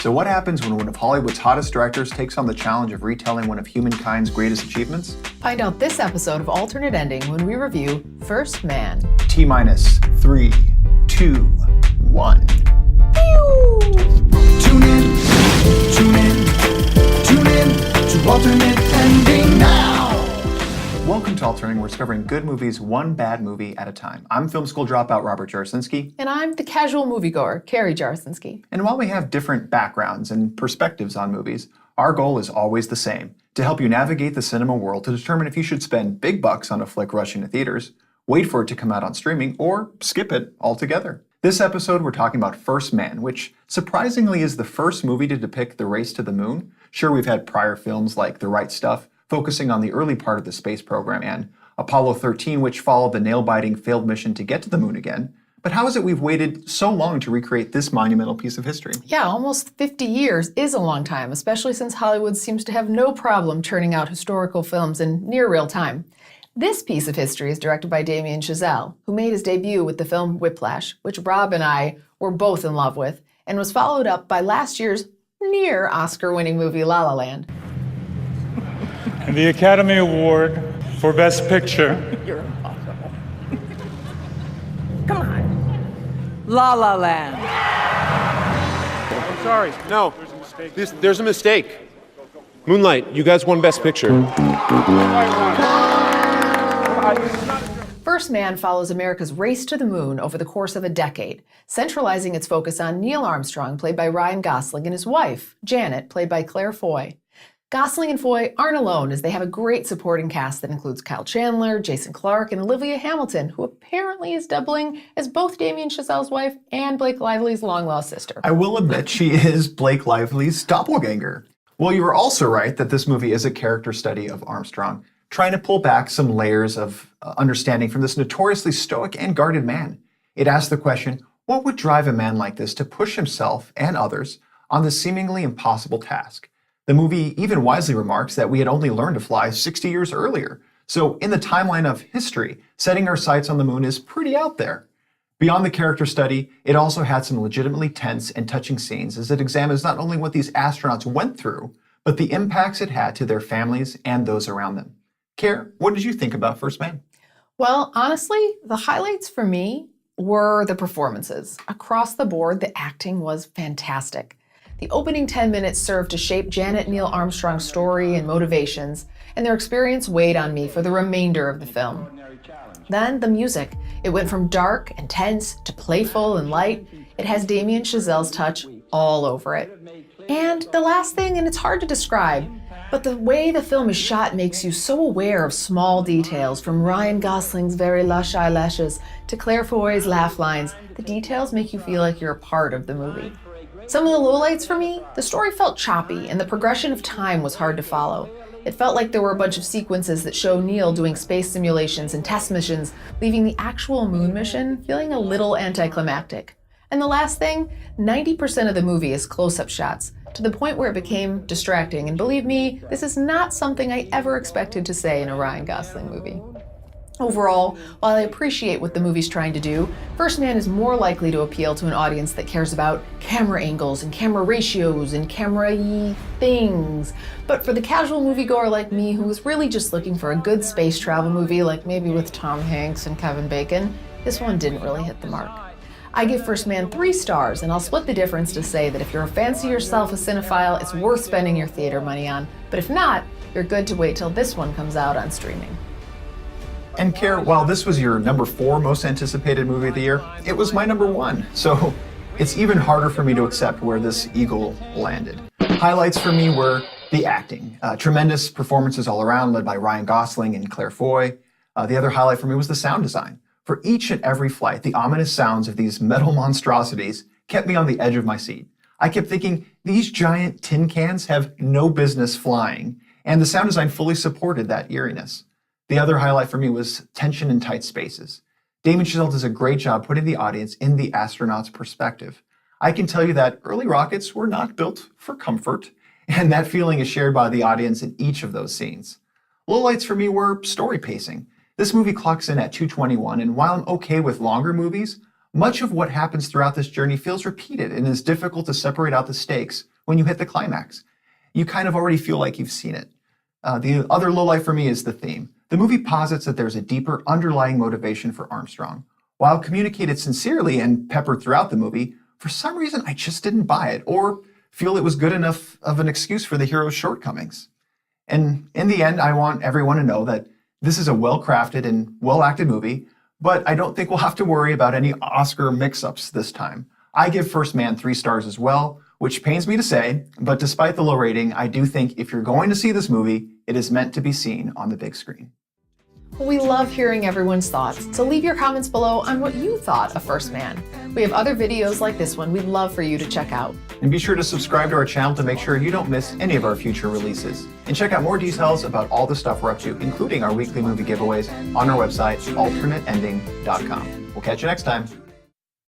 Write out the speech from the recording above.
So what happens when one of Hollywood's hottest directors takes on the challenge of retelling one of humankind's greatest achievements? Find out this episode of Alternate Ending when we review First Man. T-minus 3, 2, 1. Tune in to Alternate Ending now! Welcome to Alternate. We're discovering good movies one bad movie at a time. I'm film school dropout Robert Jarasinski. And I'm the casual moviegoer, Carrie Jarasinski. And while we have different backgrounds and perspectives on movies, our goal is always the same: to help you navigate the cinema world to determine if you should spend big bucks on a flick rushing to theaters, wait for it to come out on streaming, or skip it altogether. This episode, we're talking about First Man, which surprisingly is the first movie to depict the race to the moon. Sure, we've had prior films like The Right Stuff, focusing on the early part of the space program, and Apollo 13, which followed the nail-biting failed mission to get to the moon again. But how is it we've waited so long to recreate this monumental piece of history? Yeah, almost 50 years is a long time, especially since Hollywood seems to have no problem churning out historical films in near real time. This piece of history is directed by Damian Chazelle, who made his debut with the film Whiplash, which Rob and I were both in love with, and was followed up by last year's near Oscar-winning movie La La Land. And the Academy Award for Best Picture. You're impossible. Come on. La La Land. I'm sorry. No. There's a mistake. Moonlight, you guys won Best Picture. First Man follows America's race to the moon over the course of a decade, centralizing its focus on Neil Armstrong, played by Ryan Gosling, and his wife, Janet, played by Claire Foy. Gosling and Foy aren't alone, as they have a great supporting cast that includes Kyle Chandler, Jason Clarke, and Olivia Hamilton, who apparently is doubling as both Damian Chazelle's wife and Blake Lively's long-lost sister. I will admit she is Blake Lively's doppelganger. Well, you were also right that this movie is a character study of Armstrong, trying to pull back some layers of understanding from this notoriously stoic and guarded man. It asks the question, what would drive a man like this to push himself and others on this seemingly impossible task? The movie even wisely remarks that we had only learned to fly 60 years earlier. So in the timeline of history, setting our sights on the moon is pretty out there. Beyond the character study, it also had some legitimately tense and touching scenes as it examines not only what these astronauts went through, but the impacts it had to their families and those around them. Care, what did you think about First Man? Well, honestly, the highlights for me were the performances. Across the board, the acting was fantastic. The opening 10 minutes served to shape Janet and Neil Armstrong's story and motivations, and their experience weighed on me for the remainder of the film. Then the music. It went from dark and tense to playful and light. It has Damian Chazelle's touch all over it. And the last thing, and it's hard to describe, but the way the film is shot makes you so aware of small details, from Ryan Gosling's very lush eyelashes to Claire Foy's laugh lines. The details make you feel like you're a part of the movie. Some of the lowlights for me, the story felt choppy and the progression of time was hard to follow. It felt like there were a bunch of sequences that show Neil doing space simulations and test missions, leaving the actual moon mission feeling a little anticlimactic. And the last thing, 90% of the movie is close-up shots, to the point where it became distracting. And believe me, this is not something I ever expected to say in a Ryan Gosling movie. Overall, while I appreciate what the movie's trying to do, First Man is more likely to appeal to an audience that cares about camera angles and camera ratios and camera-y things. But for the casual moviegoer like me, who was really just looking for a good space travel movie, like maybe with Tom Hanks and Kevin Bacon, this one didn't really hit the mark. I give First Man 3 stars, and I'll split the difference to say that if you're a fancy yourself a cinephile, it's worth spending your theater money on. But if not, you're good to wait till this one comes out on streaming. And Care, while this was your number 4 most anticipated movie of the year, it was my number 1. So it's even harder for me to accept where this eagle landed. Highlights for me were the acting. Tremendous performances all around, led by Ryan Gosling and Claire Foy. The other highlight for me was the sound design. For each and every flight, the ominous sounds of these metal monstrosities kept me on the edge of my seat. I kept thinking, these giant tin cans have no business flying, and the sound design fully supported that eeriness. The other highlight for me was tension in tight spaces. Damian Chazelle does a great job putting the audience in the astronaut's perspective. I can tell you that early rockets were not built for comfort, and that feeling is shared by the audience in each of those scenes. Lowlights for me were story pacing. This movie clocks in at 2:21, and while I'm okay with longer movies, much of what happens throughout this journey feels repeated and is difficult to separate out the stakes when you hit the climax. You kind of already feel like you've seen it. The other lowlight for me is the theme. The movie posits that there's a deeper underlying motivation for Armstrong. While communicated sincerely and peppered throughout the movie, for some reason I just didn't buy it or feel it was good enough of an excuse for the hero's shortcomings. And in the end, I want everyone to know that this is a well-crafted and well-acted movie, but I don't think we'll have to worry about any Oscar mix-ups this time. I give First Man 3 stars as well, which pains me to say, but despite the low rating, I do think if you're going to see this movie, it is meant to be seen on the big screen. We love hearing everyone's thoughts, so leave your comments below on what you thought of First Man. We have other videos like this one we'd love for you to check out. And be sure to subscribe to our channel to make sure you don't miss any of our future releases. And check out more details about all the stuff we're up to, including our weekly movie giveaways, on our website, alternateending.com. We'll catch you next time.